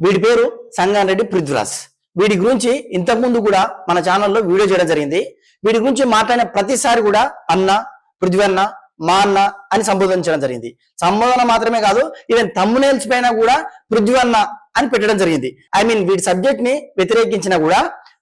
వీడి పేరు సంగారెడ్డి పృథ్వీరాజ్. వీడి గురించి ఇంతకుముందు కూడా మన ఛానల్లో వీడియో చేయడం జరిగింది. వీడి గురించి మాట్లాడిన ప్రతిసారి కూడా అన్న, పృథ్వీ అన్న, మా అన్న అని సంబోధించడం జరిగింది. సంబోధన మాత్రమే కాదు, ఈవెన్ థంబ్నెయిల్స్ పైన కూడా పృథ్వీ అన్న అని పెట్టడం జరిగింది. వీడి సబ్జెక్ట్ ని వ్యతిరేకించినా కూడా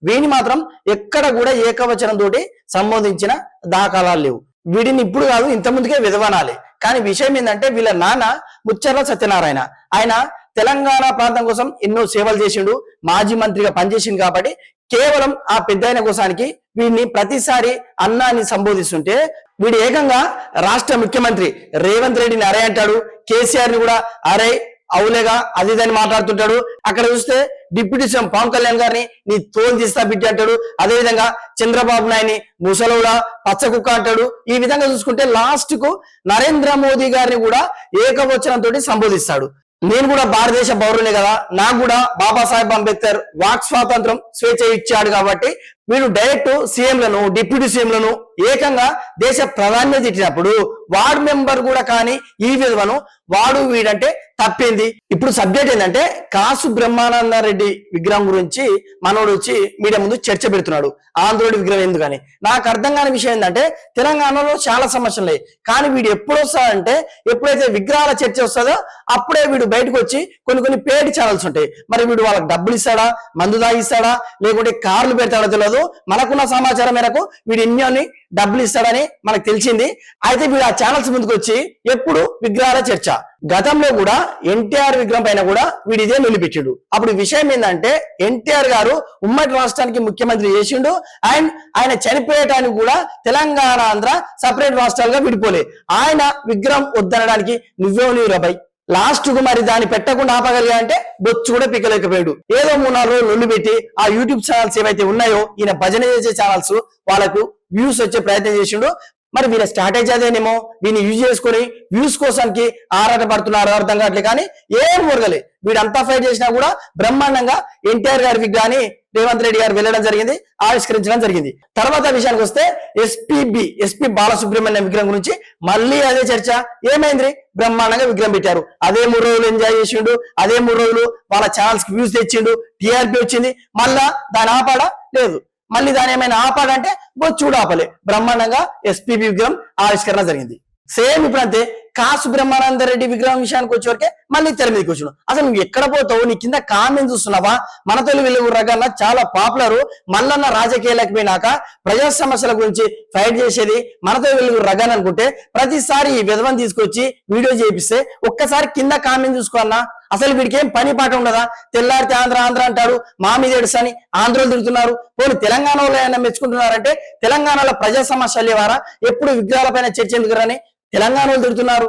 వీడిని మాత్రం ఎక్కడ కూడా ఏకవచనం తోటి సంబోధించిన దాఖలాలు లేవు. వీడిని ఇప్పుడు కాదు, ఇంత ముందుకే విధవనాలి. కానీ విషయం ఏంటంటే వీళ్ళ నాన్న ముచ్చర్ల సత్యనారాయణ, ఆయన తెలంగాణ ప్రాంతం కోసం ఎన్నో సేవలు చేసిండు, మాజీ మంత్రిగా పనిచేసిండు. కాబట్టి కేవలం ఆ పెద్దయిన కోసానికి వీడిని ప్రతిసారి అన్న అని సంబోధిస్తుంటే వీడు ఏకంగా రాష్ట్ర ముఖ్యమంత్రి రేవంత్ రెడ్డిని అరే అంటాడు, కేసీఆర్ ని కూడా అరే అవులేగా అది ఇదని మాట్లాడుతుంటాడు. అక్కడ చూస్తే డిప్యూటీ సీఎం పవన్ కళ్యాణ్ గారిని నీ తోలు తీస్తా బిడ్డ అంటాడు. అదేవిధంగా చంద్రబాబు నాయుడిని ముసలోడా పచ్చ కుక్క అంటాడు. ఈ విధంగా చూసుకుంటే లాస్ట్ కు నరేంద్ర మోదీ గారిని కూడా ఏకవచనంతో సంబోధిస్తాడు. నేను కూడా భారతదేశ పౌరులే కదా, నాకు కూడా బాబాసాహెబ్ అంబేద్కర్ వాక్ స్వాతంత్రం స్వేచ్ఛ ఇచ్చాడు. కాబట్టి వీడు డైరెక్ట్ సీఎంలను, డిప్యూటీ సీఎంలను ఏకంగా దేశ ప్రధాని తిట్టినప్పుడు వార్డు మెంబర్ కూడా కానీ ఈ విధవను వాడు వీడంటే తప్పింది. ఇప్పుడు సబ్జెక్ట్ ఏంటంటే కాసు బ్రహ్మానంద రెడ్డి విగ్రహం గురించి మనోడు వచ్చి మీడియా ముందు చర్చ పెడుతున్నాడు. ఆంధ్రుడి విగ్రహం ఎందుకని నాకు అర్థం కాని విషయం ఏంటంటే తెలంగాణలో చాలా సమస్యలు కానీ వీడు ఎప్పుడు వస్తాడంటే ఎప్పుడైతే విగ్రహాల చర్చ వస్తుందో అప్పుడే వీడు బయటకు వచ్చి కొన్ని పేడ్ ఛానల్స్ ఉంటాయి. మరి వీడు వాళ్ళకి డబ్బులు ఇస్తాడా, మందు తాగిస్తాడా, లేకుంటే కార్లు పెడతాడో తెలియదు. మనకున్న సమాచారం మేరకు వీడు ఎన్ని డబ్బులు ఇస్తాడని మనకు తెలిసింది. అయితే వీడు ఆ ఛానల్స్ ముందుకు వచ్చి ఎప్పుడు విగ్రహాల చర్చ. గతంలో కూడా ఎన్టీఆర్ విగ్రహం పైన కూడా వీడు ఇదే నిలిపించిండు. అప్పుడు విషయం ఏంటంటే ఎన్టీఆర్ గారు ఉమ్మడి రాష్ట్రానికి ముఖ్యమంత్రి చేసిండు. అండ్ ఆయన చనిపోయటానికి కూడా తెలంగాణ, ఆంధ్ర సపరేట్ రాష్ట్రాలుగా విడిపోలే. ఆయన విగ్రహం వద్దనడానికి నువ్వే నీరబై లాస్ట్ కు మరి దాన్ని పెట్టకుండా ఆపగలిగా అంటే బొచ్చు కూడా పిక్కలేకపోయాడు. ఏదో 3-4 రోజులు నొల్లు పెట్టి ఆ యూట్యూబ్ ఛానల్స్ ఏవైతే ఉన్నాయో ఈయన భజన చేసే ఛానల్స్ వాళ్ళకు వ్యూస్ వచ్చే ప్రయత్నం చేసిండు. మరి వీళ్ళ స్ట్రాటజీ అదేనేమో, వీడిని యూజ్ చేసుకుని వ్యూస్ కోసానికి ఆరాట పడుతున్నారు, అర్థం కావట్లేదు. కానీ ఏం మురగలే, వీడంతా ఫైట్ చేసినా కూడా బ్రహ్మాండంగా ఎన్టీఆర్ గారి విగ్రహాన్ని రేవంత్ రెడ్డి గారు వెళ్ళడం జరిగింది, ఆవిష్కరించడం జరిగింది. తర్వాత విషయానికి వస్తే ఎస్పీ బాలసుబ్రహ్మణ్యం విగ్రహం గురించి మళ్ళీ అదే చర్చ. ఏమైంది? బ్రహ్మాండంగా విగ్రహం పెట్టారు. అదే 3 రోజులు ఎంజాయ్ చేసిండు, అదే 3 రోజులు వాళ్ళ ఛానల్స్ కి వ్యూస్ తెచ్చిండు, టీఆర్పీ వచ్చింది. మళ్ళా దాని ఆపాడా? లేదు. మళ్ళీ దాని ఏమైనా ఆపాడంటే బొచ్చు ఆపలే. బ్రహ్మాండంగా ఎస్పీబీ విగ్రహం ఆవిష్కరణ జరిగింది. సేమ్ ఇప్పుడు అంతే కాసు బ్రహ్మానంద రెడ్డి విగ్రహం విషయానికి వచ్చేవరకే మళ్ళీ తెర మీదకి వచ్చినావు. అసలు నువ్వు ఎక్కడ పోతావు? నీ కింద కామెంట్ చూస్తున్నావా? మన తొలి వెలుగు రకన్న చాలా పాపులర్. మల్లన్న రాజకీయాలకు పోయినాక ప్రజా సమస్యల గురించి ఫైట్ చేసేది మన తొలి వెలుగు రగన్ అనుకుంటే ప్రతిసారి ఈ విధవని తీసుకొచ్చి వీడియో చేపిస్తే ఒక్కసారి కింద కామెంట్ చూసుకోవాలన్నా. అసలు వీడికి ఏం పని పాట ఉండదా? తెల్లారితే ఆంధ్ర అంటాడు, మా మీద ఏడుసని ఆంధ్రోలు తిడుతున్నారు. పోనీ తెలంగాణలో ఏమైనా మెచ్చుకుంటున్నారంటే తెలంగాణలో ప్రజా సమస్యలు లేవారా? ఎప్పుడు విగ్రహాల పైన చర్చ ఎందుకురని తెలంగాణలో తిడుతున్నారు.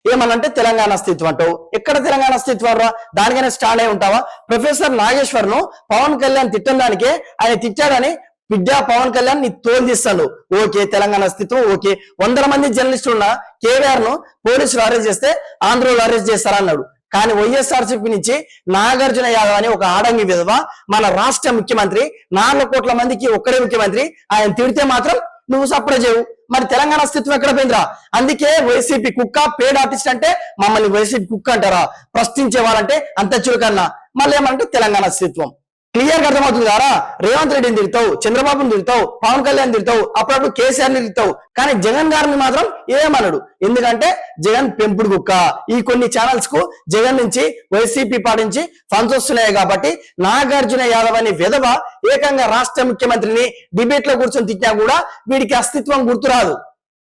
ఏమనంటే తెలంగాణ అస్తిత్వం అంటావు. ఎక్కడ తెలంగాణ అస్తిత్వం రా? దానికైనా స్టాండ్ అయి ఉంటావా? ప్రొఫెసర్ నాగేశ్వర్ ను పవన్ కళ్యాణ్ తిట్టడానికే ఆయన తిట్టాడని విద్యా పవన్ కళ్యాణ్ నీ తోలు తీస్తాడు. ఓకే, తెలంగాణ అస్తిత్వం ఓకే. 100 మంది జర్నలిస్టులు ఉన్న కేవీఆర్ ను పోలీసులు అరెస్ట్ చేస్తే ఆంధ్రలో అరెస్ట్ చేస్తారన్నాడు. కానీ వైఎస్ఆర్సీపీ నుంచి నాగార్జున యాదవ్ అని ఒక ఆడంగి విధవ మన రాష్ట్ర ముఖ్యమంత్రి, 4 కోట్ల మందికి ఒక్కడే ముఖ్యమంత్రి, ఆయన తిడితే మాత్రం నువ్వు సప్రెస్ చేయవు. మరి తెలంగాణ అస్తిత్వం ఎక్కడ పోయిందిరా? అందుకే వైసీపీ కుక్క పేడ్ ఆర్టిస్ట్ అంటే మమ్మల్ని వైసీపీ కుక్క అంటారా? ప్రశ్నించే వాళ్ళంటే అంత చురుకన్నా. మళ్ళీ ఏమంటే తెలంగాణ అస్తిత్వం క్లియర్ గా అర్థమవుతుంది కదా. రేవంత్ రెడ్డిని తిడతావు, చంద్రబాబుని తిడతావు, పవన్ కళ్యాణ్ తిడతావు, అప్పుడప్పుడు కేసీఆర్ ని తిడతావు. కానీ జగన్ గారిని మాత్రం ఏమనడు. ఎందుకంటే జగన్ పెంపుడు కుక్క. ఈ కొన్ని ఛానల్స్ కు జగన్ నుంచి వైసీపీ పార్టీ నుంచి ఫండ్స్ వస్తున్నాయి. కాబట్టి నాగార్జున యాదవ్ అనే విధవ ఏకంగా రాష్ట్ర ముఖ్యమంత్రిని డిబేట్ లో కూర్చొని తిట్టినా కూడా వీడికి అస్తిత్వం గుర్తురాదు.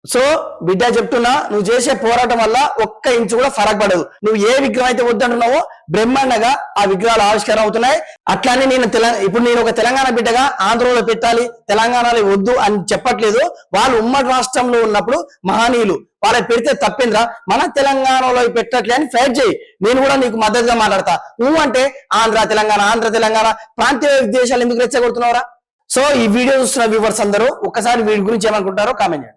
సో బిడ్డ చెప్తున్నా, నువ్వు చేసే పోరాటం వల్ల ఒక్క ఇంచు కూడా ఫరక్ పడదు. నువ్వు ఏ విగ్రహం అయితే వద్దంటున్నావో బ్రహ్మాండంగా ఆ విగ్రహాలు ఆవిష్కారం అవుతున్నాయి. అట్లానే ఇప్పుడు నేను ఒక తెలంగాణ బిడ్డగా ఆంధ్రలో పెట్టాలి, తెలంగాణలో వద్దు అని చెప్పట్లేదు. వాళ్ళు ఉమ్మడి రాష్ట్రంలో ఉన్నప్పుడు మహనీయులు, వాళ్ళకి పెడితే తప్పిందిరా, మన తెలంగాణలో పెట్టట్లే అని ఫైట్ చేయి. నేను కూడా నీకు మద్దతుగా మాట్లాడతా. నువ్వు అంటే ఆంధ్ర తెలంగాణ ప్రాంతీయ దేశాలు ఎందుకు రెచ్చగొడుతున్నావురా? సో ఈ వీడియో చూస్తున్న వ్యూవర్స్ అందరూ ఒక్కసారి వీడి గురించి ఏమనుకుంటారో కామెంట్ చేయండి.